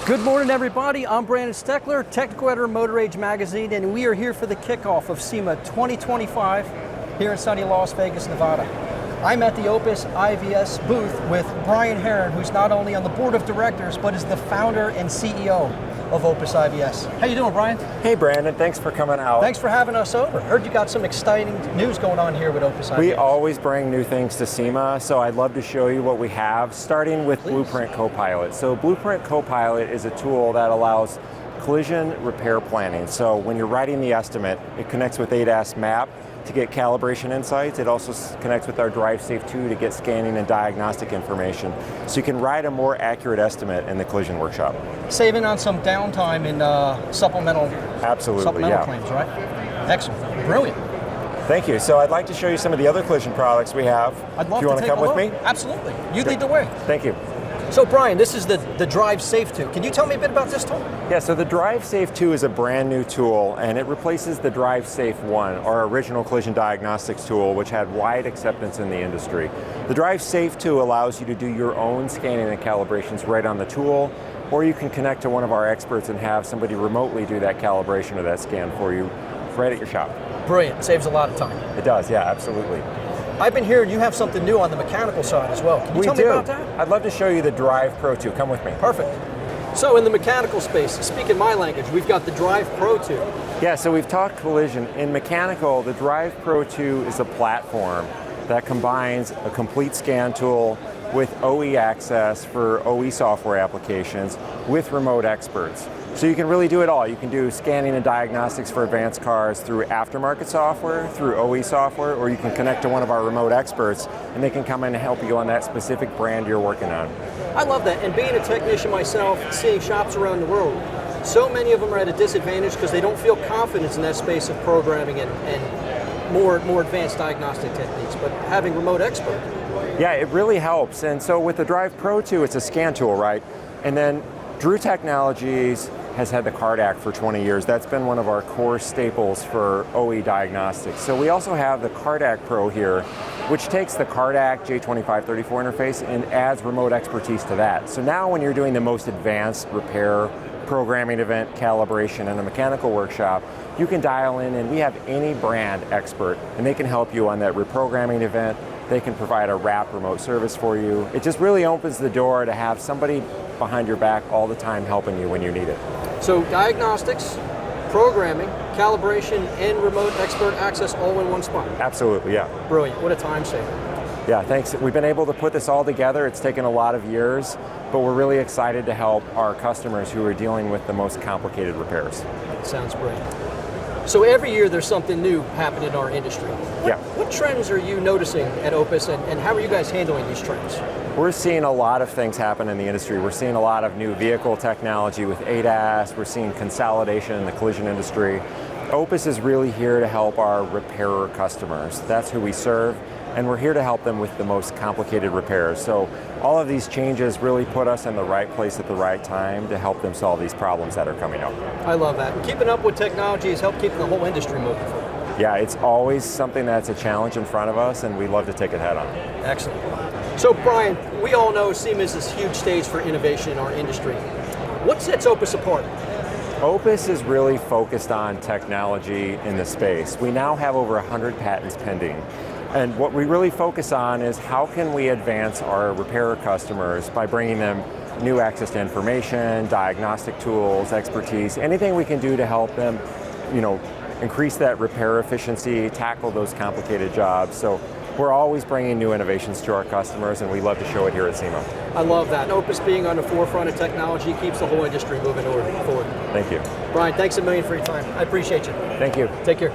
Good morning, everybody. I'm Brandon Steckler, Technical Editor of Motor Age Magazine, and we are here for the kickoff of SEMA 2025 here in sunny Las Vegas, Nevada. I'm at the Opus IVS booth with Brian Herron, who's not only on the board of directors, but is the founder and CEO of Opus IVS. How you doing, Brian? Hey, Brandon. Thanks for coming out. Thanks for having us over. Heard you got some exciting news going on here with Opus IVS. We always bring new things to SEMA, so I'd love to show you what we have, starting with Blueprint Copilot. So Blueprint Copilot is a tool that allows collision repair planning. So when you're writing the estimate, it connects with ADAS Map to get calibration insights. It also connects with our DriveSafe 2 to get scanning and diagnostic information. So you can write a more accurate estimate in the collision workshop. Saving on some downtime in supplemental claims, right? Excellent. Brilliant. Thank you. So I'd like to show you some of the other collision products we have. I'd love if you want to come with me? Absolutely. You lead the way. Thank you. So Brian, this is the DriveSafe 2. Can you tell me a bit about this tool? Yeah, so the DriveSafe 2 is a brand new tool, and it replaces the DriveSafe 1, our original collision diagnostics tool, which had wide acceptance in the industry. The DriveSafe 2 allows you to do your own scanning and calibrations right on the tool, or you can connect to one of our experts and have somebody remotely do that calibration or that scan for you right at your shop. Brilliant. Saves a lot of time. It does, yeah, absolutely. I've been hearing you have something new on the mechanical side as well. Can you tell me about that? I'd love to show you the Drive Pro 2. Come with me. Perfect. So in the mechanical space, speaking my language, we've got the Drive Pro 2. Yeah, so we've talked collision. In mechanical, the Drive Pro 2 is a platform that combines a complete scan tool with OE access for OE software applications with remote experts. So you can really do it all. You can do scanning and diagnostics for advanced cars through aftermarket software, through OE software, or you can connect to one of our remote experts and they can come in and help you on that specific brand you're working on. I love that, and being a technician myself, seeing shops around the world, so many of them are at a disadvantage because they don't feel confidence in that space of programming and more advanced diagnostic techniques, but having remote expert. Yeah, it really helps. And so with the Drive Pro 2, it's a scan tool, right? And then Drew Technologies has had the CARDAC for 20 years. That's been one of our core staples for OE diagnostics. So we also have the CARDAC Pro here, which takes the CARDAC J2534 interface and adds remote expertise to that. So now when you're doing the most advanced repair, programming event, calibration in a mechanical workshop, you can dial in and we have any brand expert and they can help you on that reprogramming event. They can provide a wrap remote service for you. It just really opens the door to have somebody behind your back all the time helping you when you need it. So diagnostics, programming, calibration, and remote expert access all in one spot. Absolutely, yeah. Brilliant. What a time saver. Yeah, thanks. We've been able to put this all together. It's taken a lot of years, but we're really excited to help our customers who are dealing with the most complicated repairs. Sounds great. So every year there's something new happening in our industry. What trends are you noticing at Opus, and how are you guys handling these trends? We're seeing a lot of things happen in the industry. We're seeing a lot of new vehicle technology with ADAS. We're seeing consolidation in the collision industry. Opus is really here to help our repairer customers. That's who we serve, and we're here to help them with the most complicated repairs. So all of these changes really put us in the right place at the right time to help them solve these problems that are coming up. I love that. And keeping up with technology has helped keep the whole industry moving forward. Yeah, it's always something that's a challenge in front of us, and we love to take it head on. Excellent. So Brian, we all know SEMA is this huge stage for innovation in our industry. What sets Opus apart? Opus is really focused on technology in the space. We now have over 100 patents pending. And what we really focus on is how can we advance our repairer customers by bringing them new access to information, diagnostic tools, expertise, anything we can do to help them, increase that repair efficiency, tackle those complicated jobs. So we're always bringing new innovations to our customers, and we love to show it here at SEMA. I love that. Opus being on the forefront of technology keeps the whole industry moving forward. Thank you. Brian, thanks a million for your time. I appreciate you. Thank you. Take care.